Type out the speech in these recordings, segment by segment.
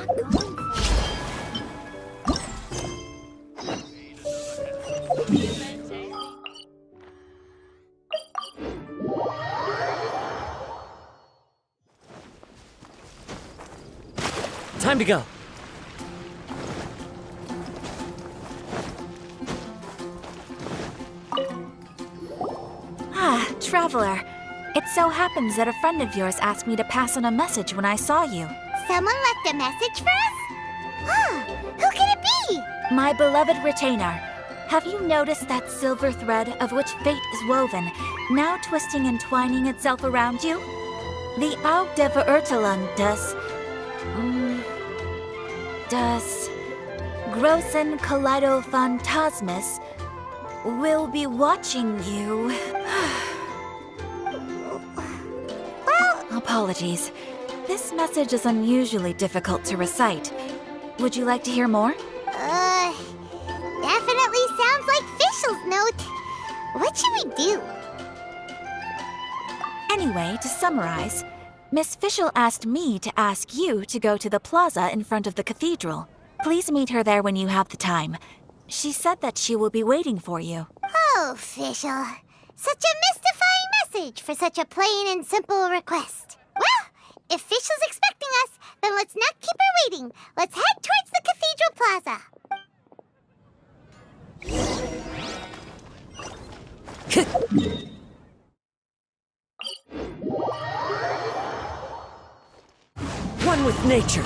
not going for Time to go. Ah, Traveler. It so happens that a friend of yours asked me to pass on a message when I saw you. Someone left a message for us? Huh, who could it be? My beloved retainer. Have you noticed that silver thread of which fate is woven, now twisting and twining itself around you? The Aug der Verurteilung das Großen Kaleido-Phantasmus will be watching you. Apologies. This message is unusually difficult to recite. Would you like to hear more? Definitely sounds like Fischl's note. What should we do? Anyway, to summarize, Miss Fischl asked me to ask you to go to the plaza in front of the cathedral. Please meet her there when you have the time. She said that she will be waiting for you. Oh, Fischl. Such a mystifying message for such a plain and simple request. Well, if Fischl's expecting us, then let's not keep her waiting. Let's head towards the cathedral plaza. One with nature.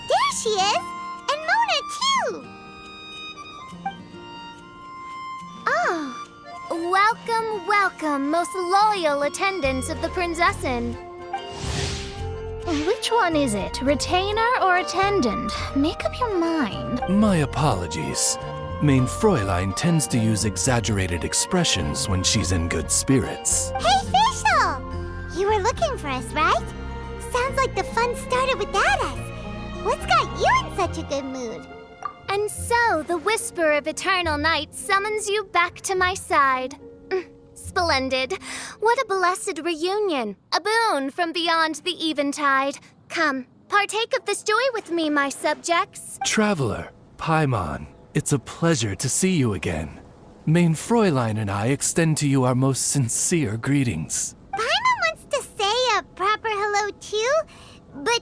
There she is! And Mona, too! Oh. Welcome, welcome, most loyal attendants of the Prinzessin. Which one is it? Retainer or attendant? Make up your mind. My apologies. Mein Fräulein tends to use exaggerated expressions when she's in good spirits. Hey, Fischl! You were looking for us, right? Sounds like the fun started without us. What's got you in such a good mood? And so, the whisper of eternal night summons you back to my side. Splendid. What a blessed reunion. A boon from beyond the eventide. Come, partake of this joy with me, my subjects. Traveler, Paimon, it's a pleasure to see you again. Mein Fräulein and I extend to you our most sincere greetings. Paimon wants to say a proper hello too, but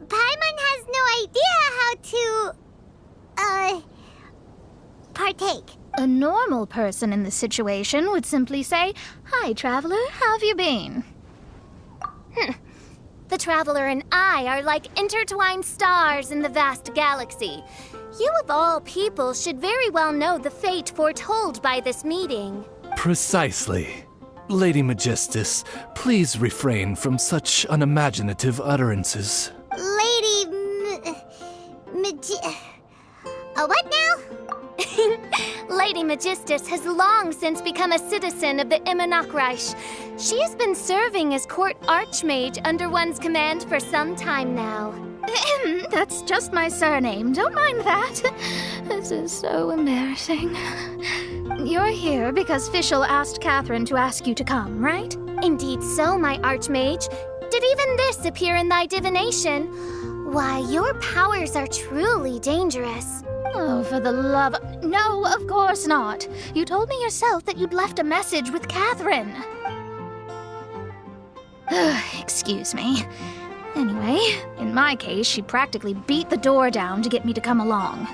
Paimon has no idea how to, partake. A normal person in this situation would simply say, "Hi, traveler, how have you been?" The traveler and I are like intertwined stars in the vast galaxy. You of all people should very well know the fate foretold by this meeting. Precisely. Lady Magistus, please refrain from such unimaginative utterances. What now? Lady Magistus has long since become a citizen of the Immonachreich. She has been serving as court archmage under one's command for some time now. That's just my surname. Don't mind that. This is so embarrassing. You're here because Fischl asked Catherine to ask you to come, right? Indeed so, my archmage. Did even this appear in thy divination? Why, your powers are truly dangerous. Oh, for the love... No, of course not. You told me yourself that you'd left a message with Catherine. Excuse me. Anyway, in my case, she practically beat the door down to get me to come along.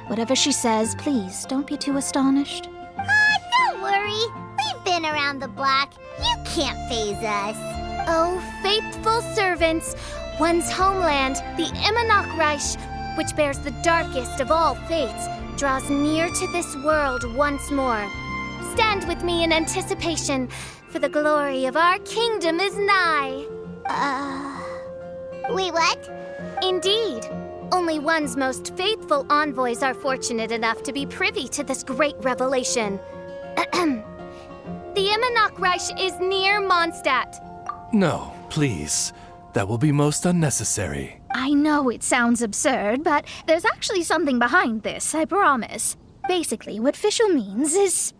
Whatever she says, please don't be too astonished. Don't worry. We've been around the block. You can't faze us. Oh, faithful servants, one's homeland, the Immonachreich, which bears the darkest of all fates, draws near to this world once more. Stand with me in anticipation, for the glory of our kingdom is nigh. Wait, what? Indeed. Only one's most faithful envoys are fortunate enough to be privy to this great revelation. The Immonachreich is near Mondstadt. No, please. That will be most unnecessary. I know it sounds absurd, but there's actually something behind this, I promise. Basically, what Fischl means is...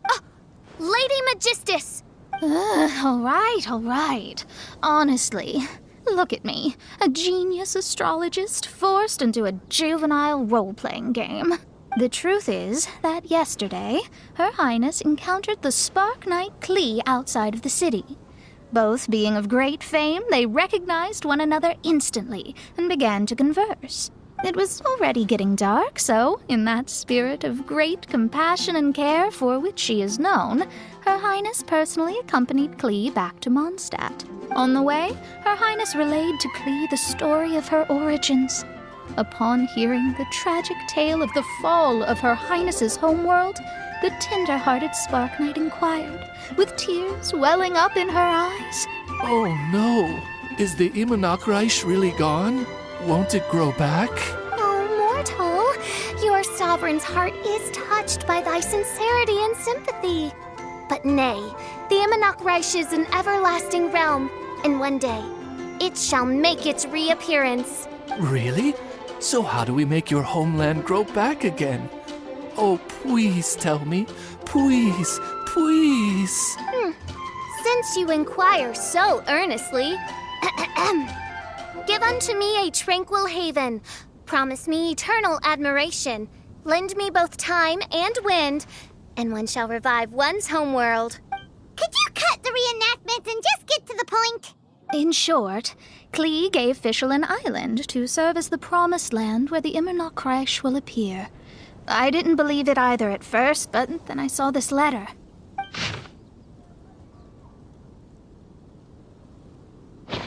Lady Magistus! All right. Honestly, look at me. A genius astrologist forced into a juvenile role-playing game. The truth is that yesterday, Her Highness encountered the Spark Knight Klee outside of the city. Both being of great fame, they recognized one another instantly and began to converse. It was already getting dark, so, in that spirit of great compassion and care for which she is known, Her Highness personally accompanied Klee back to Mondstadt. On the way, Her Highness relayed to Klee the story of her origins. Upon hearing the tragic tale of the fall of Her Highness's homeworld, the tender-hearted Spark Knight inquired, with tears welling up in her eyes. Oh no! Is the Immonach really gone? Won't it grow back? Oh, mortal, your sovereign's heart is touched by thy sincerity and sympathy. But nay, the Immonach is an everlasting realm, and one day, it shall make its reappearance. Really? So how do we make your homeland grow back again? Oh, please tell me. Please, please. Since you inquire so earnestly, give unto me a tranquil haven. Promise me eternal admiration. Lend me both time and wind, and one shall revive one's homeworld. Could you cut the reenactment and just get to the point? In short, Klee gave Fischl an island to serve as the promised land where the Immonach will appear. I didn't believe it either at first, but then I saw this letter.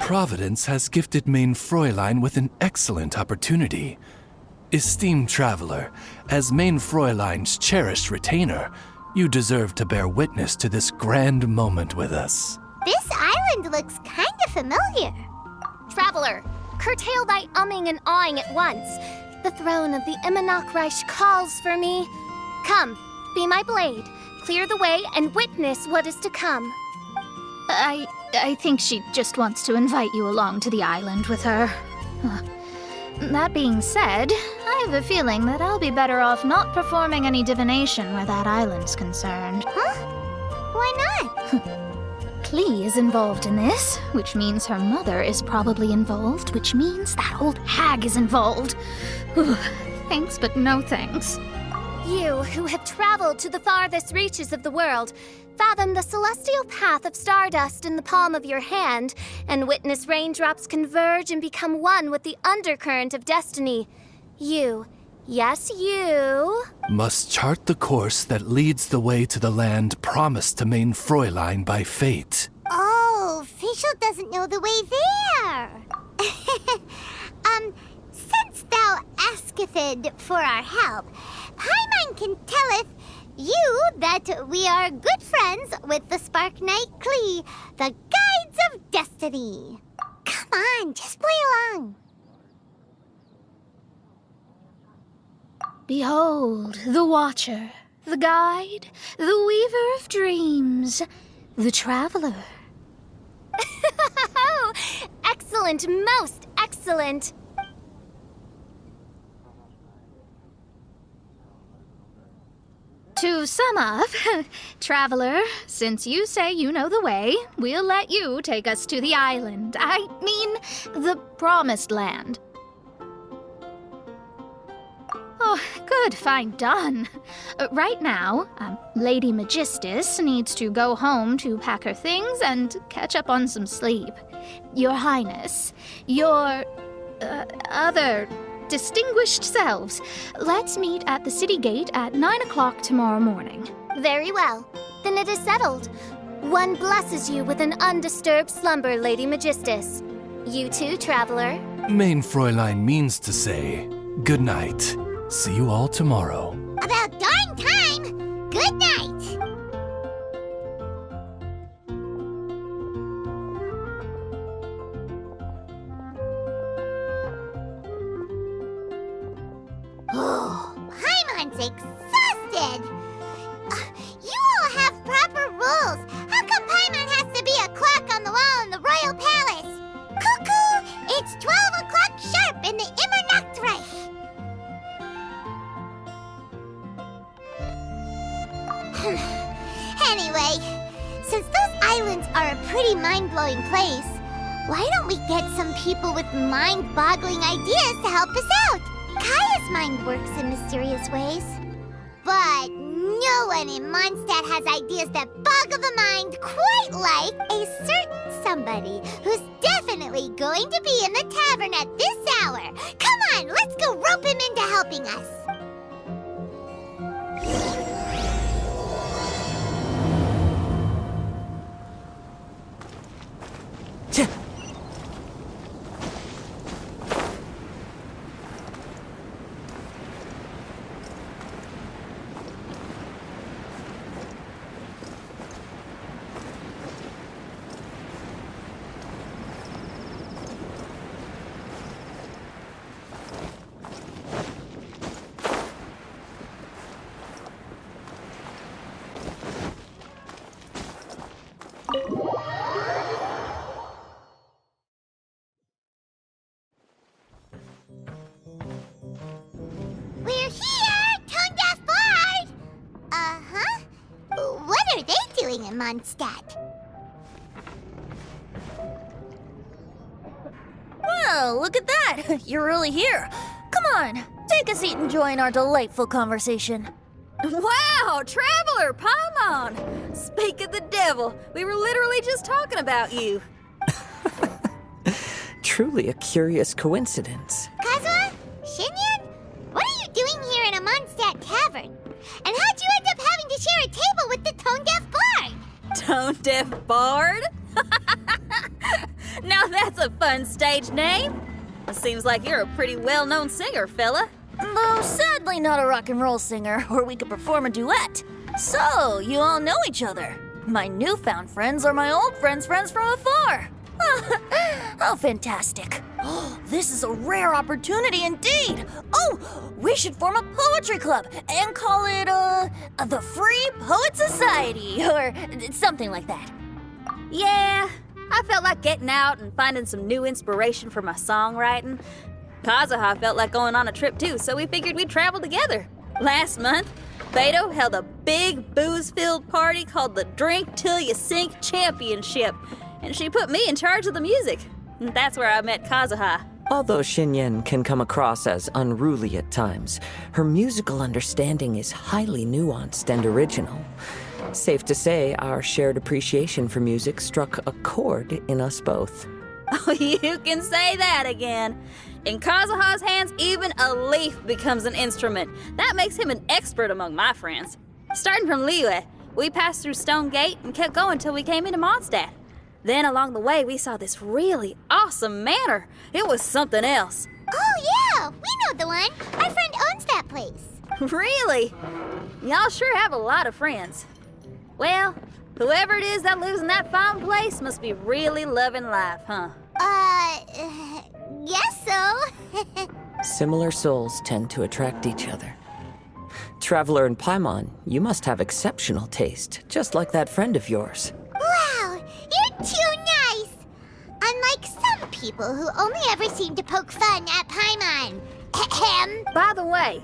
Providence has gifted Main Fräulein with an excellent opportunity. Esteemed traveler, as Main Fräulein's cherished retainer, you deserve to bear witness to this grand moment with us. This island looks kinda familiar. Traveler, curtail thy umming and awing at once. The throne of the Immonach calls for me. Come, be my blade, clear the way, and witness what is to come. I think she just wants to invite you along to the island with her. That being said, I have a feeling that I'll be better off not performing any divination where that island's concerned. Huh? Why not? Klee is involved in this, which means her mother is probably involved, which means that old hag is involved. Thanks, but no thanks. You, who have traveled to the farthest reaches of the world, fathom the celestial path of stardust in the palm of your hand, and witness raindrops converge and become one with the undercurrent of destiny. You, yes, you... must chart the course that leads the way to the land promised to Main Fräulein by fate. Oh, Fischl doesn't know the way there. Since thou asketh for our help, Paimon can telleth you that we are good friends with the Spark Knight Klee, the guides of destiny. Come on, just play along. Behold, the Watcher, the Guide, the Weaver of Dreams, the Traveler. Excellent, most excellent. To sum up, Traveler, since you say you know the way, we'll let you take us to the island. I mean, the Promised Land. Oh, good, fine, done. Right now, Lady Magistus needs to go home to pack her things and catch up on some sleep. Your Highness, your other distinguished selves, let's meet at the city gate at 9 o'clock tomorrow morning. Very well. Then it is settled. One blesses you with an undisturbed slumber, Lady Magistus. You too, Traveler. Main Fräulein means to say, good night. See you all tomorrow. About darn time! Good night! Oh, Paimon's exhausted! You all have proper rules. How come Paimon has to be a clock on the wall in the royal palace? Cuckoo! It's 12 o'clock sharp in the Immernachtreich. Anyway, since those islands are a pretty mind-blowing place, why don't we get some people with mind-boggling ideas to help us out? Kaya's mind works in mysterious ways. But no one in Mondstadt has ideas that boggle the mind quite like a certain somebody who's definitely going to be in the tavern at this hour. Come on, let's go rope him into helping us. We're here, Tone Deaf Bard! Uh-huh. What are they doing in Mondstadt? Well, look at that! You're really here. Come on, take a seat and join our delightful conversation. Wow, Traveler, Paimon! Speak of the devil, we were literally just talking about you. Truly a curious coincidence. Kazuha? Xinyan? What are you doing here in a Mondstadt tavern? And how'd you end up having to share a table with the Tone Deaf Bard? Tone Deaf Bard? Now that's a fun stage name. It seems like you're a pretty well-known singer, fella. Though sadly not a rock and roll singer, or we could perform a duet. So, you all know each other. My newfound friends are my old friends' friends from afar. How fantastic. This is a rare opportunity indeed. Oh, we should form a poetry club and call it, the Free Poet Society, or something like that. Yeah, I felt like getting out and finding some new inspiration for my songwriting. Kazuha felt like going on a trip too, so we figured we'd travel together. Last month, Beto held a big booze-filled party called the Drink Till You Sink Championship, and she put me in charge of the music. And that's where I met Kazuha. Although Xinyan can come across as unruly at times, her musical understanding is highly nuanced and original. Safe to say, our shared appreciation for music struck a chord in us both. Oh, you can say that again. In Kazuha's hands, even a leaf becomes an instrument. That makes him an expert among my friends. Starting from Liyue, we passed through Stone Gate and kept going till we came into Mondstadt. Then along the way, we saw this really awesome manor. It was something else. Oh, yeah, we know the one. Our friend owns that place. Really? Y'all sure have a lot of friends. Well, whoever it is that lives in that fine place must be really loving life, huh? Guess so. Similar souls tend to attract each other. Traveler and Paimon, you must have exceptional taste, just like that friend of yours. Wow, you're too nice. Unlike some people who only ever seem to poke fun at Paimon. Ahem. By the way,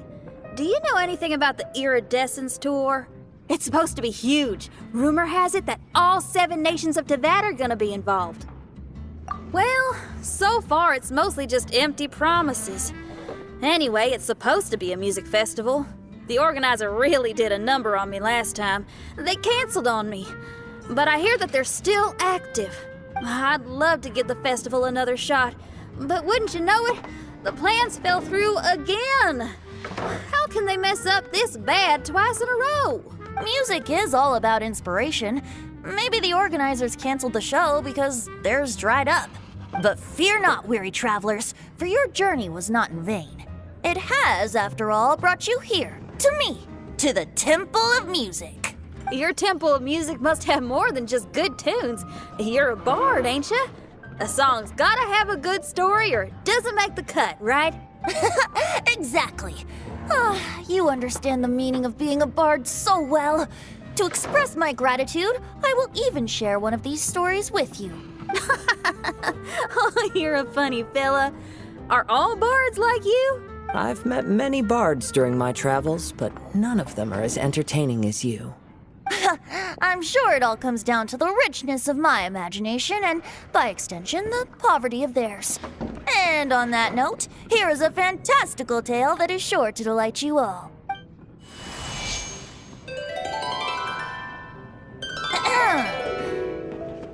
do you know anything about the Iridescence tour? It's supposed to be huge. Rumor has it that all 7 nations of Teyvat are gonna be involved. Well, so far it's mostly just empty promises. Anyway, it's supposed to be a music festival. The organizer really did a number on me last time. They canceled on me. But I hear that they're still active. I'd love to give the festival another shot. But wouldn't you know it, the plans fell through again. How can they mess up this bad twice in a row? Music is all about inspiration. Maybe the organizers canceled the show because theirs dried up. But fear not, weary travelers, for your journey was not in vain. It has, after all, brought you here, to me, to the Temple of Music. Your Temple of Music must have more than just good tunes. You're a bard, ain't ya? A song's gotta have a good story or it doesn't make the cut, right? Exactly. You understand the meaning of being a bard so well. To express my gratitude, I will even share one of these stories with you. Oh, you're a funny fella. Are all bards like you? I've met many bards during my travels, but none of them are as entertaining as you. I'm sure it all comes down to the richness of my imagination and, by extension, the poverty of theirs. And on that note, here is a fantastical tale that is sure to delight you all.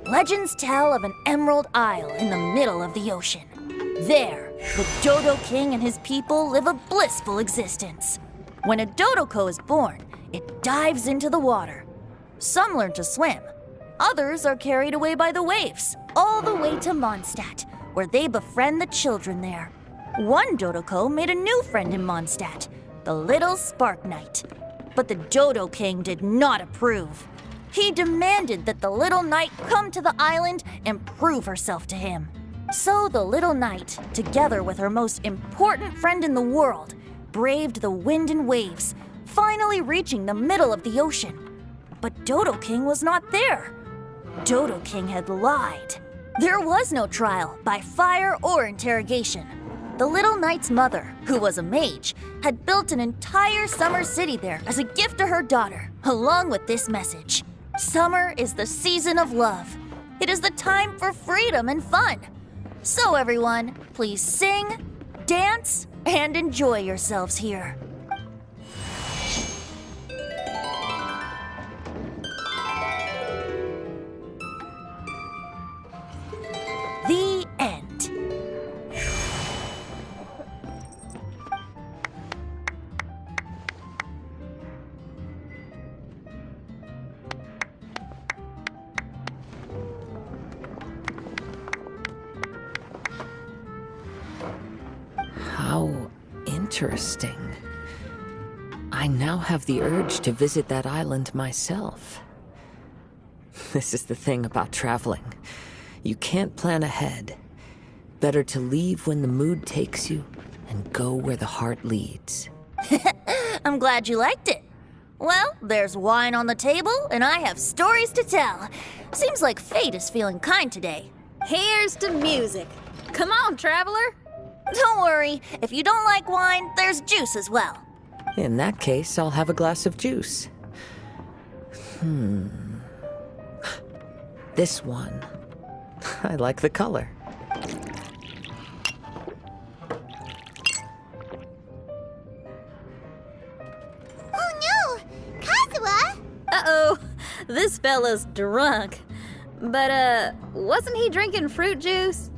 Legends tell of an emerald isle in the middle of the ocean. There, the Dodo King and his people live a blissful existence. When a Dodoko is born, it dives into the water. Some learn to swim. Others are carried away by the waves, all the way to Mondstadt, where they befriend the children there. One Dodoko made a new friend in Mondstadt, the little Spark Knight. But the Dodo King did not approve. He demanded that the little knight come to the island and prove herself to him. So the little knight, together with her most important friend in the world, braved the wind and waves, finally reaching the middle of the ocean. But Dodo King was not there. Dodo King had lied. There was no trial by fire or interrogation. The little knight's mother, who was a mage, had built an entire summer city there as a gift to her daughter, along with this message. Summer is the season of love. It is the time for freedom and fun. So everyone, please sing, dance, and enjoy yourselves here. The end. How interesting. I now have the urge to visit that island myself. This is the thing about traveling. You can't plan ahead. Better to leave when the mood takes you and go where the heart leads. I'm glad you liked it. Well, there's wine on the table, and I have stories to tell. Seems like fate is feeling kind today. Here's to music. Come on, traveler. Don't worry, if you don't like wine, there's juice as well. In that case, I'll have a glass of juice. This one. I like the color. Oh no! Kazuha! Uh-oh, this fella's drunk. But, wasn't he drinking fruit juice?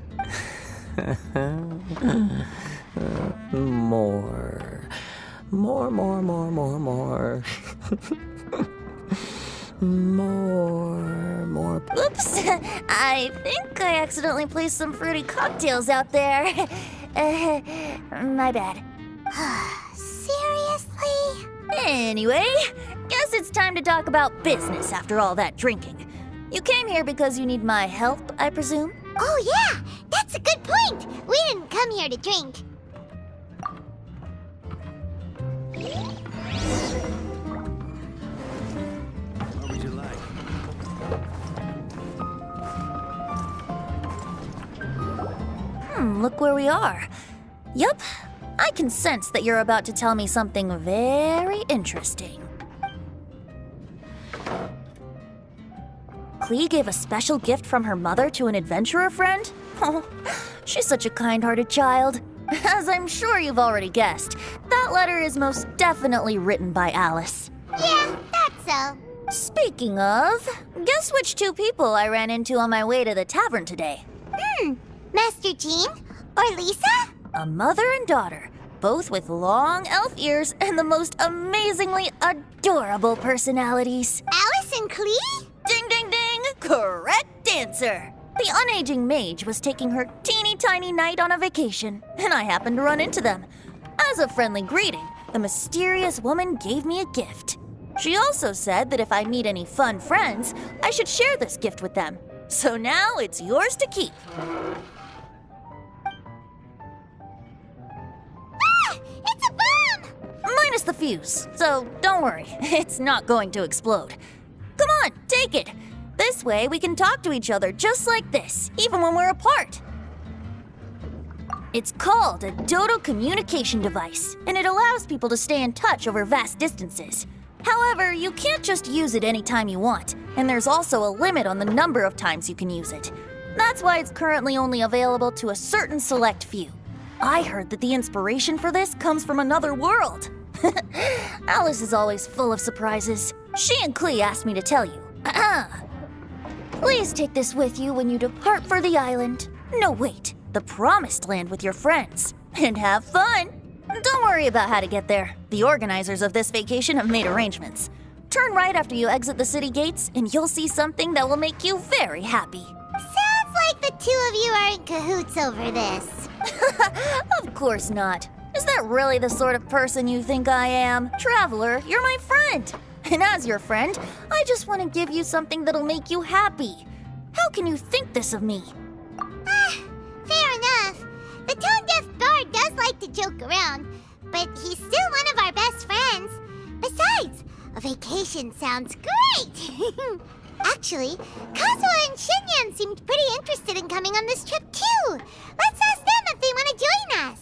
More. More. More. Oops, I think I accidentally placed some fruity cocktails out there. My bad. Seriously? Anyway, guess it's time to talk about business after all that drinking. You came here because you need my help, I presume? Oh yeah, that's a good point. We didn't come here to drink. What would you like? Look where we are. Yup, I can sense that you're about to tell me something very interesting. Klee gave a special gift from her mother to an adventurer friend? Oh, she's such a kind-hearted child. As I'm sure you've already guessed, that letter is most definitely written by Alice. Yeah, that's so. Speaking of, guess which two people I ran into on my way to the tavern today? Master Jean? Or Lisa? A mother and daughter, both with long elf ears and the most amazingly adorable personalities. Alice and Klee? Ding, ding, ding! Correct answer! The unaging mage was taking her teeny tiny knight on a vacation, and I happened to run into them. As a friendly greeting, the mysterious woman gave me a gift. She also said that if I meet any fun friends, I should share this gift with them. So now it's yours to keep. Ah! It's a bomb! Minus the fuse, so don't worry, it's not going to explode. Come on, take it. This way we can talk to each other just like this, even when we're apart. It's called a Dodo communication device, and it allows people to stay in touch over vast distances. However, you can't just use it anytime you want, and there's also a limit on the number of times you can use it. That's why it's currently only available to a certain select few. I heard that the inspiration for this comes from another world. Alice is always full of surprises. She and Klee asked me to tell you. Please take this with you when you depart for the island. No, wait, the Promised Land with your friends. And have fun. Don't worry about how to get there. The organizers of this vacation have made arrangements. Turn right after you exit the city gates, and you'll see something that will make you very happy. Sounds like the two of you are in cahoots over this. Of course not. Is that really the sort of person you think I am? Traveler, you're my friend. And as your friend, I just want to give you something that'll make you happy. How can you think this of me? Fair enough. The tone-deaf bard does like to joke around, but he's still one of our best friends. Besides, a vacation sounds great. Actually, Kazuha and Xinyan seemed pretty interested in coming on this trip too. Let's ask them if they want to join us.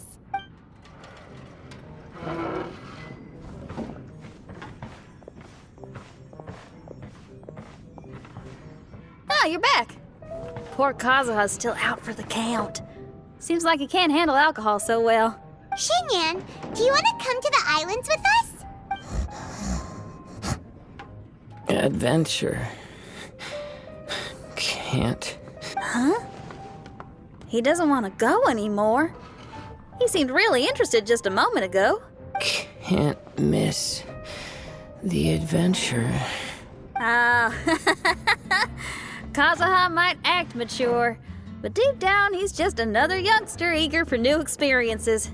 Ah, you're back. Poor Kazuha's still out for the count. Seems like he can't handle alcohol so well. Xinyan, do you want to come to the islands with us? Adventure. Can't. Huh? He doesn't want to go anymore. He seemed really interested just a moment ago. Can't miss the adventure. Ah, Kazuha might act mature, but deep down he's just another youngster eager for new experiences.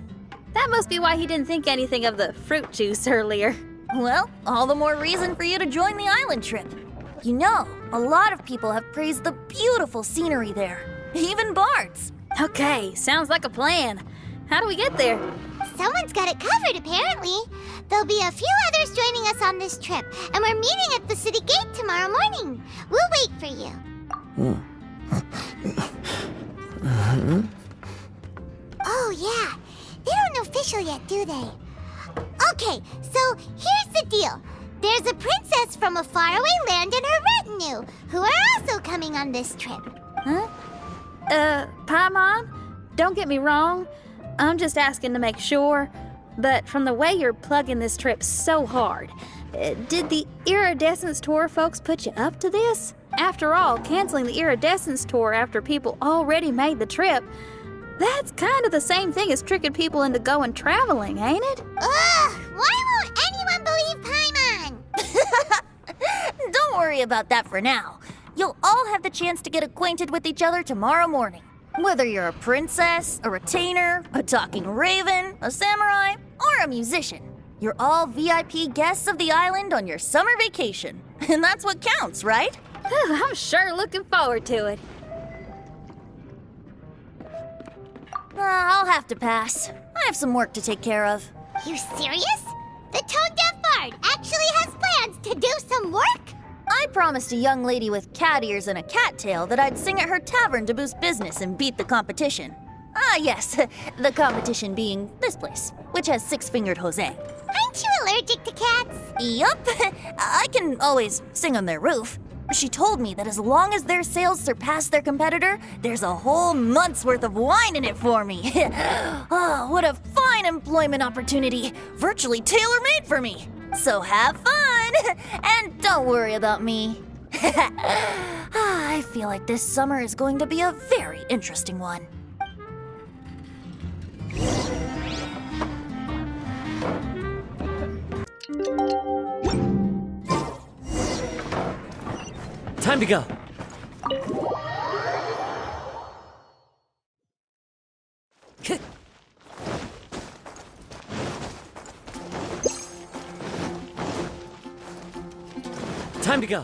That must be why he didn't think anything of the fruit juice earlier. Well, all the more reason for you to join the island trip. You know, a lot of people have praised the beautiful scenery there. Even bards. Okay, sounds like a plan. How do we get there? Someone's got it covered, apparently. There'll be a few others joining us on this trip, and we're meeting at the city gate tomorrow morning. We'll wait for you. Oh, yeah. They don't know Fischl yet, do they? Okay, so here's the deal. There's a princess from a faraway land and her retinue, who are also coming on this trip. Huh? Paimon? Don't get me wrong. I'm just asking to make sure. But from the way you're plugging this trip so hard, did the Iridescence Tour folks put you up to this? After all, canceling the Iridescence Tour after people already made the trip, that's kind of the same thing as tricking people into going traveling, ain't it? Ugh! Why won't anyone believe Paimon? Don't worry about that for now. You'll all have the chance to get acquainted with each other tomorrow morning. Whether you're a princess, a retainer, a talking raven, a samurai, or a musician, you're all VIP guests of the island on your summer vacation. And that's what counts, right? I'm sure looking forward to it. I'll have to pass. I have some work to take care of. You serious? The tone-deaf bard actually has plans to do some work? I promised a young lady with cat ears and a cattail that I'd sing at her tavern to boost business and beat the competition. Ah, yes, the competition being this place, which has six-fingered Jose. Aren't you allergic to cats? Yup, I can always sing on their roof. She told me that as long as their sales surpass their competitor, there's a whole month's worth of wine in it for me. Oh, what a fine employment opportunity, virtually tailor-made for me. So have fun, and don't worry about me. I feel like this summer is going to be a very interesting one. Time to go. Time to go.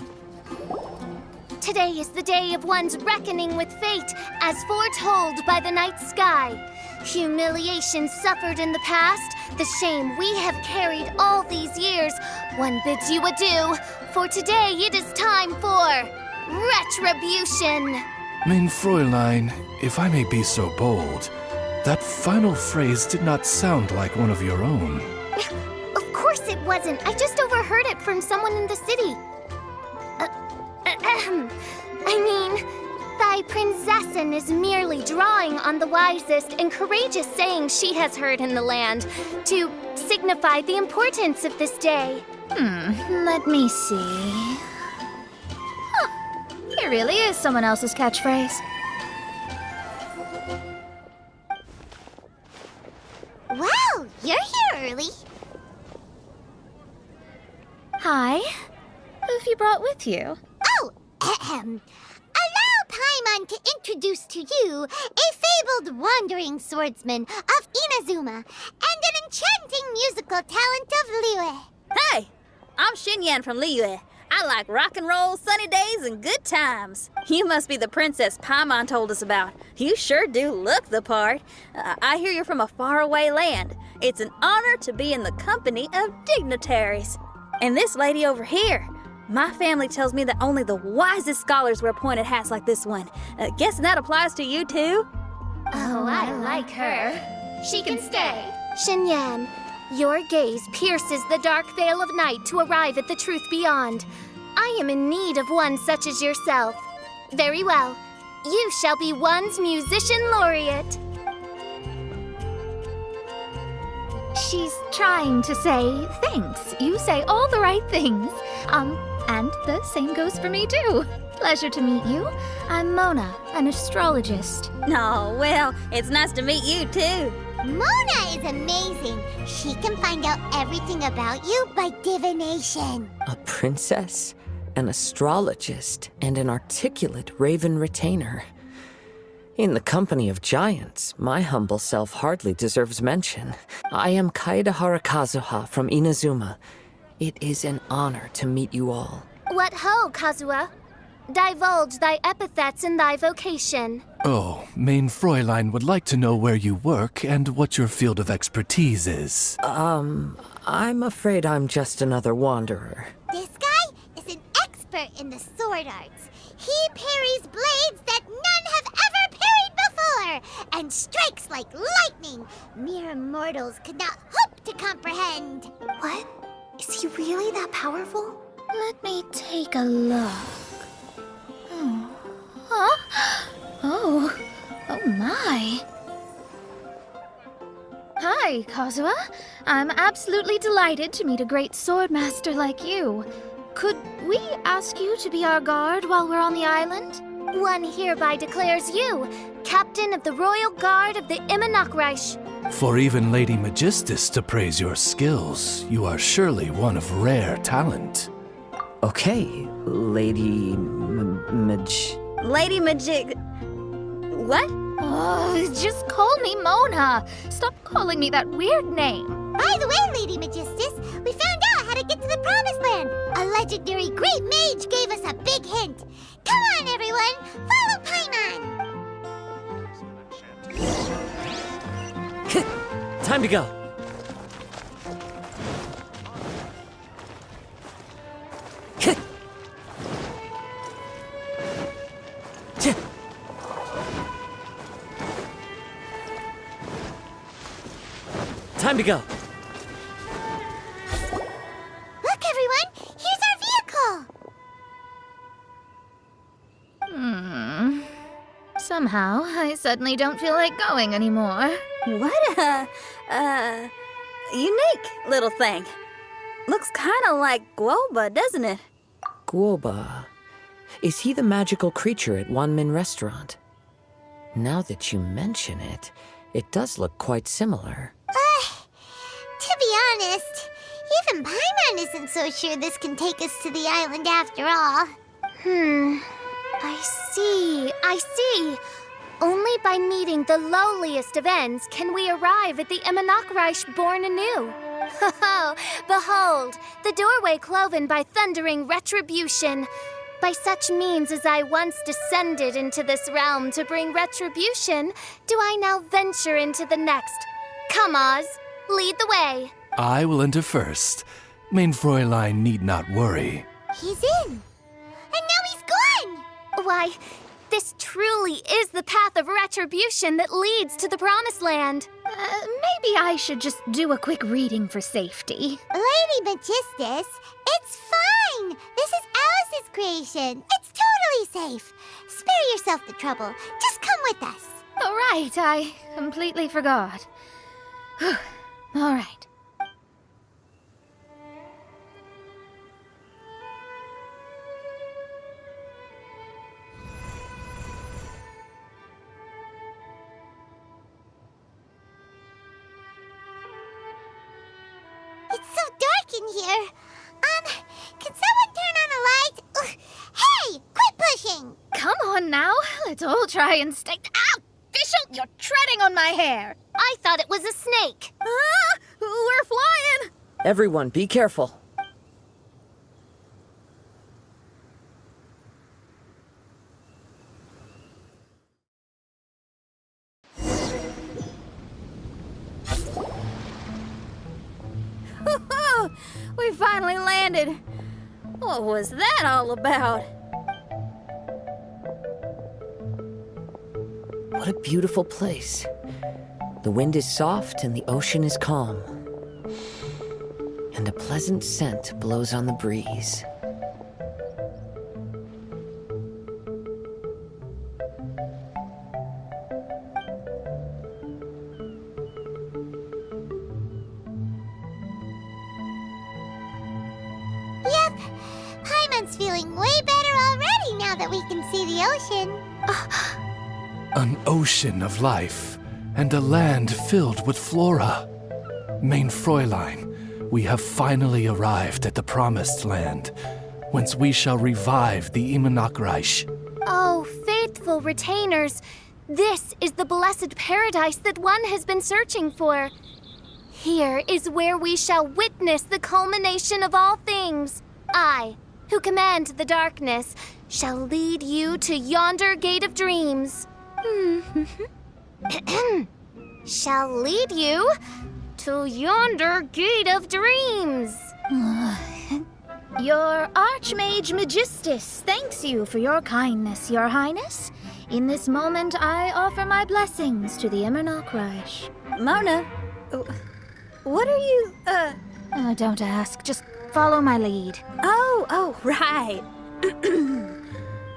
Today is the day of one's reckoning with fate, as foretold by the night sky. Humiliation suffered in the past, the shame we have carried all these years. One bids you adieu, for today it is time for retribution. Mein Fräulein, if I may be so bold, That final phrase did not sound like one of your own. Of course it wasn't. I just overheard it from someone in the city. I mean, thy prinzessin is merely drawing on the wisest and courageous sayings she has heard in the land to signify the importance of this day. Let me see. Huh, it really is someone else's catchphrase. Wow, you're here early. Hi. Who've you brought with you? Oh, ahem. Allow Paimon to introduce to you a fabled wandering swordsman of Inazuma and an enchanting musical talent of Liyue. Hey, I'm Xinyan from Liyue. I like rock and roll, sunny days, and good times. You must be the princess Paimon told us about. You sure do look the part. I hear you're from a faraway land. It's an honor to be in the company of dignitaries. And this lady over here, my family tells me that only the wisest scholars wear pointed hats like this one. Guessing that applies to you too? Oh, I like her. She can stay. Xinyan, your gaze pierces the dark veil of night to arrive at the truth beyond. I am in need of one such as yourself. Very well. You shall be one's musician laureate. She's trying to say thanks. You say all the right things. And the same goes for me too. Pleasure to meet you. I'm Mona, an astrologist. Oh, well, it's nice to meet you too. Mona is amazing. She can find out everything about you by divination. A princess, an astrologist, and an articulate raven retainer. In the company of giants, my humble self hardly deserves mention. I am Kaedahara Kazuha from Inazuma. It is an honor to meet you all. What ho, Kazuha? Divulge thy epithets and thy vocation. Oh, Main Fräulein would like to know where you work and what your field of expertise is. I'm afraid I'm just another wanderer. This guy is an expert in the sword arts. He parries blades that none have ever parried before, and strikes like lightning. Mere mortals could not hope to comprehend. What? Is he really that powerful? Let me take a look. Huh? Oh my. Hi, Kazuha. I'm absolutely delighted to meet a great swordmaster like you. Could we ask you to be our guard while we're on the island? One hereby declares you captain of the Royal Guard of the Immonocreich. For even Lady Magistus to praise your skills, you are surely one of rare talent. Okay, Lady Lady Magic... What? Oh, just call me Mona. Stop calling me that weird name. By the way, Lady Magistus, we found out how to get to the Promised Land. A legendary great mage gave us a big hint. Come on, everyone, follow Paimon. Time to go. Time to go. Look, everyone, here's our vehicle. Somehow, I suddenly don't feel like going anymore. What a unique little thing. Looks kind of like Guoba, doesn't it? Guoba. Is he the magical creature at Wanmin Restaurant? Now that you mention it, it does look quite similar. To be honest, even Paimon isn't so sure this can take us to the island after all. I see. Only by meeting the lowliest of ends can we arrive at the Immonocreich born anew. Ho, behold, the doorway cloven by thundering retribution. By such means as I once descended into this realm to bring retribution, do I now venture into the next. Come, Oz, lead the way. I will enter first. Main Fräulein need not worry. He's in. And now he's gone. Why, This truly is the path of retribution that leads to the Promised Land. Maybe I should just do a quick reading for safety. Lady Magistus, it's fine. This is Alice's creation. It's totally safe. Spare yourself the trouble. Just come with us. All right, I completely forgot. All right. It's so dark in here. Can someone turn on a light? Ugh. Hey, quit pushing. Come on now, let's all try and stay. Ow! Fischl, you're treading on my hair. I thought it was a snake. Ah, we're flying! Everyone, be careful. We finally landed. What was that all about? What a beautiful place. The wind is soft and the ocean is calm. And a pleasant scent blows on the breeze. Yep. Paimon's feeling way better already now that we can see the ocean. An ocean of life, and a land filled with flora. Main Fräulein, we have finally arrived at the Promised Land, whence we shall revive the Imanakreich. Oh, faithful retainers, this is the blessed paradise that one has been searching for. Here is where we shall witness the culmination of all things. I, who command the darkness, shall lead you to yonder gate of dreams. Shall lead you to yonder gate of dreams. Your Archmage Magistus thanks you for your kindness, Your Highness. In this moment, I offer my blessings to the Imanakreich. Mona, what are you, Don't ask, just follow my lead. Oh, right.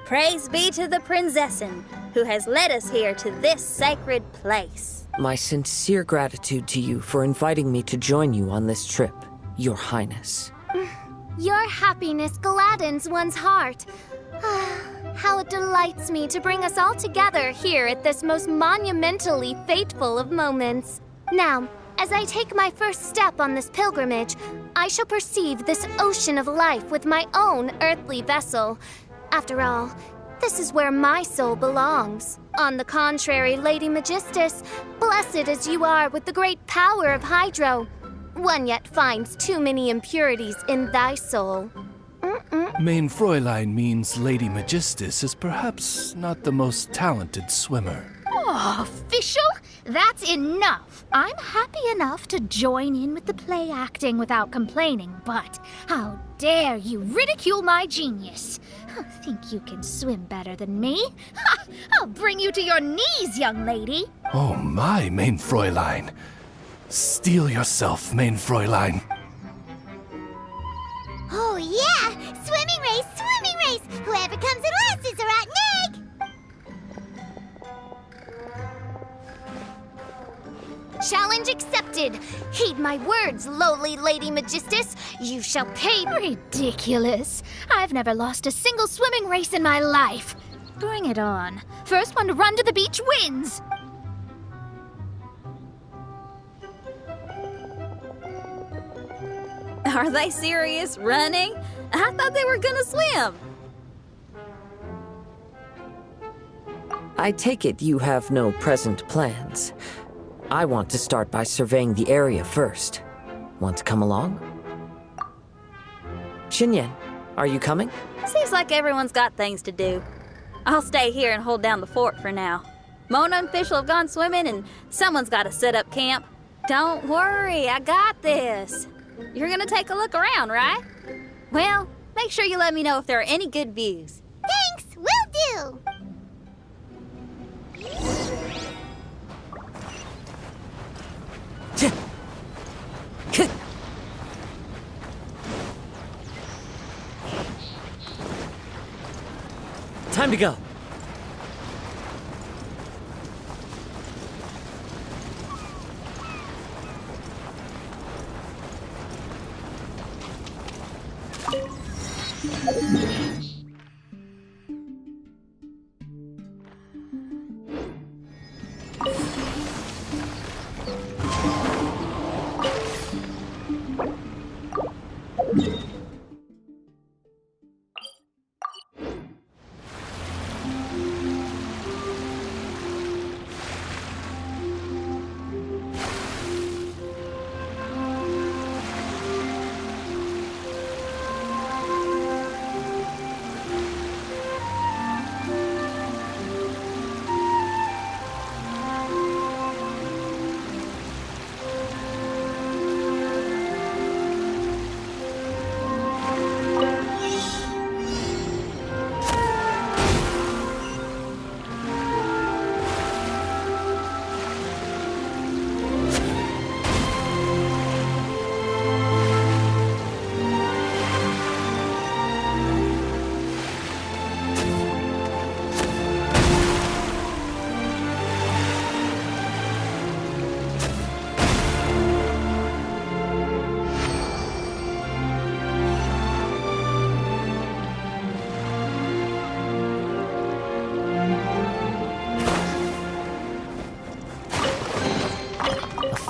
Praise be to the Prinzessin, who has led us here to this sacred place. My sincere gratitude to you for inviting me to join you on this trip, Your Highness. Your happiness gladdens one's heart. How it delights me to bring us all together here at this most monumentally fateful of moments. Now, as I take my first step on this pilgrimage, I shall perceive this ocean of life with my own earthly vessel. After all, this is where my soul belongs. On the contrary, Lady Magistus, blessed as you are with the great power of Hydro, one yet finds too many impurities in thy soul. Main Fräulein means Lady Magistus is perhaps not the most talented swimmer. Oh, Fischl, that's enough. I'm happy enough to join in with the play acting without complaining, but how dare you ridicule my genius? Think you can swim better than me? Ha! I'll bring you to your knees, young lady. Oh my, Main Fräulein. Steel yourself, Main Fräulein. Oh yeah! Swimming race, swimming race! Whoever comes in last is a rotten egg! Challenge accepted. Heed my words, lowly Lady Magistus. You shall pay. Ridiculous. I've never lost a single swimming race in my life. Bring it on. First one to run to the beach wins. Are they serious running? I thought they were gonna swim. I take it you have no present plans. I want to start by surveying the area first. Want to come along? Xinyan, are you coming? Seems like everyone's got things to do. I'll stay here and hold down the fort for now. Mona and Fischl have gone swimming and someone's got to set up camp. Don't worry, I got this. You're gonna take a look around, right? Well, make sure you let me know if there are any good views. Thanks, will do! Time to go.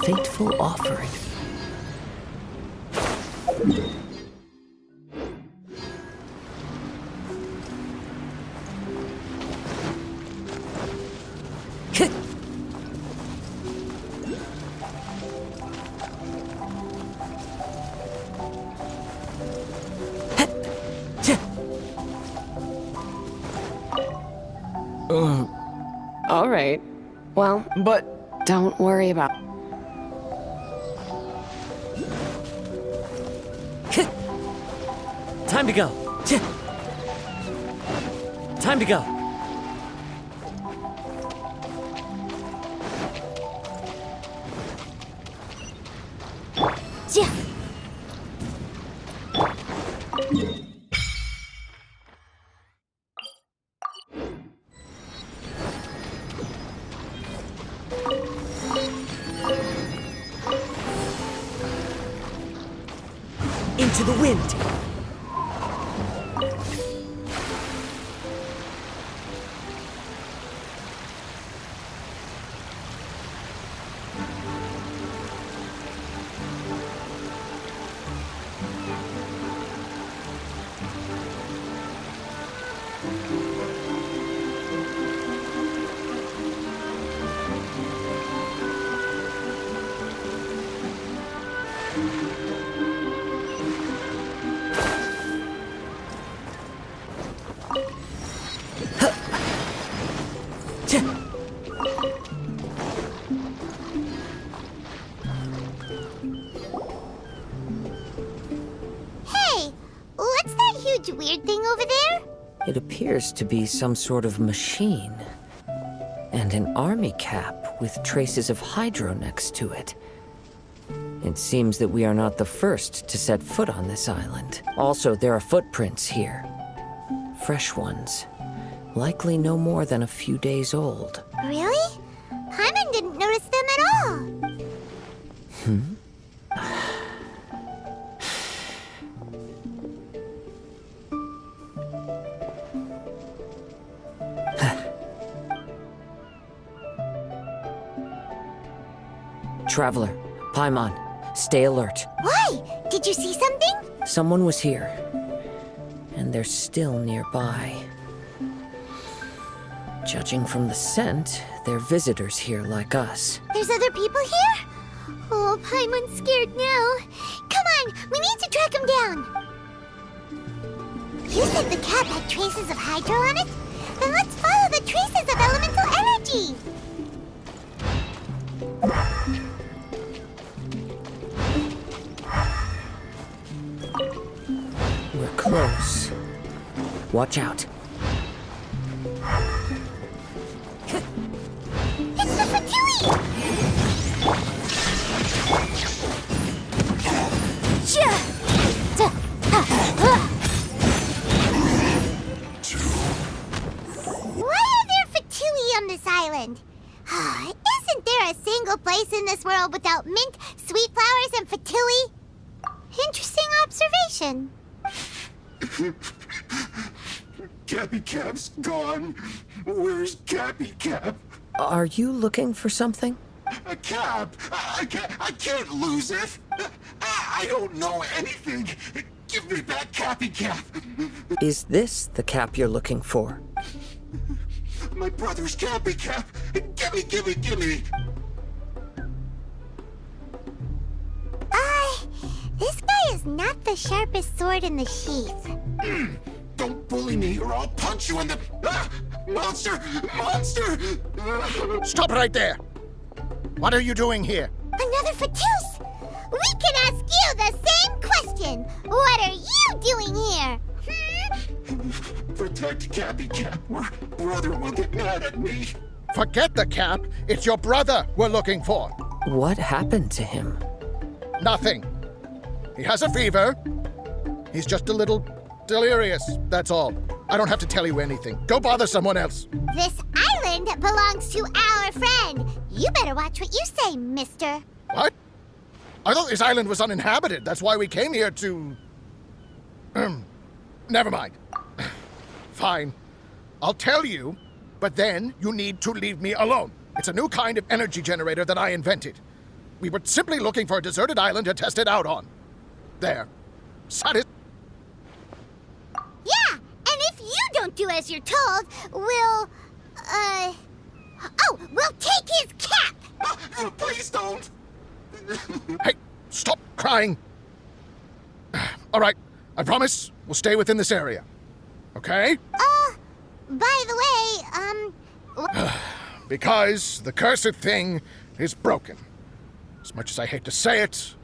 Fateful offering. All right. Well, But don't worry about. time to go. Time to go. Yeah. Into the wind. Hey, what's that huge weird thing over there? It appears to be some sort of machine. And an army cap with traces of hydro next to it. It seems that we are not the first to set foot on this island. Also, there are footprints here. Fresh ones. Likely no more than a few days old. Really? Paimon didn't notice them at all. Traveler, Paimon, stay alert. Why? Did you see something? Someone was here. And they're still nearby. Judging from the scent, they're visitors here like us. There's other people here? Oh, Paimon's scared now. Come on, we need to track him down. You said the cap had traces of hydro on it? Then let's follow the traces of elemental energy. We're close. Watch out. It's the Fatui! sweet flowers and Fatui? Interesting observation. Cappy Cap's gone. Where's Cappy Cap? Are you looking for something? A cap! I can't lose it! I don't know anything! Give me back Cappy Cap! Is this the cap you're looking for? My brother's Cappy Cap! Gimme! This guy is not the sharpest sword in the sheath. Don't bully me or I'll punch you in the... Monster! Stop right there! What are you doing here? Another Fatus! We can ask you the same question! What are you doing here? Protect Cappy Cap or brother will get mad at me. Forget the cap. It's your brother we're looking for. What happened to him? Nothing. He has a fever. He's just a little delirious, that's all. I don't have to tell you anything. Go bother someone else. This island belongs to our friend. You better watch what you say, mister. What? I thought this island was uninhabited. That's why we came here to... Never mind. Fine. I'll tell you, but then you need to leave me alone. It's a new kind of energy generator that I invented. We were simply looking for a deserted island to test it out on. There. Yeah, and if you don't do as you're told, we'll take his cap! Please don't! Hey, stop crying. All right, I promise we'll stay within this area. Okay? By the way, Because the cursed thing is broken. As much as I hate to say it,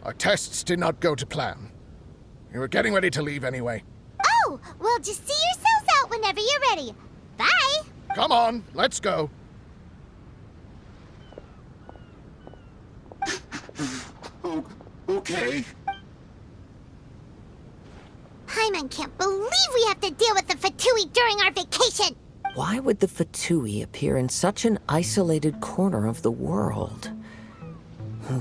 our tests did not go to plan. We were getting ready to leave anyway. Oh, well, just see yourselves out whenever you're ready. Bye! Come on, let's go. Oh, okay. Paimon can't believe we have to deal with the Fatui during our vacation! Why would the Fatui appear in such an isolated corner of the world?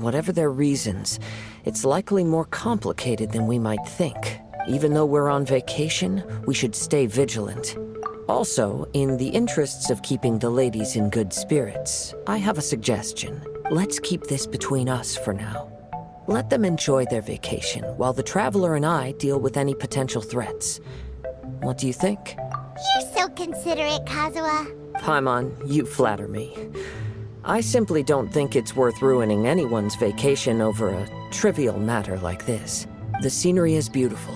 Whatever their reasons, it's likely more complicated than we might think. Even though we're on vacation, we should stay vigilant. Also, in the interests of keeping the ladies in good spirits, I have a suggestion. Let's keep this between us for now. Let them enjoy their vacation while the Traveler and I deal with any potential threats. What do you think? You're so considerate, Kazuha. Paimon, you flatter me. I simply don't think it's worth ruining anyone's vacation over a trivial matter like this. The scenery is beautiful.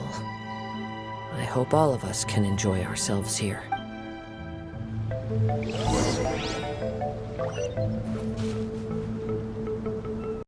I hope all of us can enjoy ourselves here.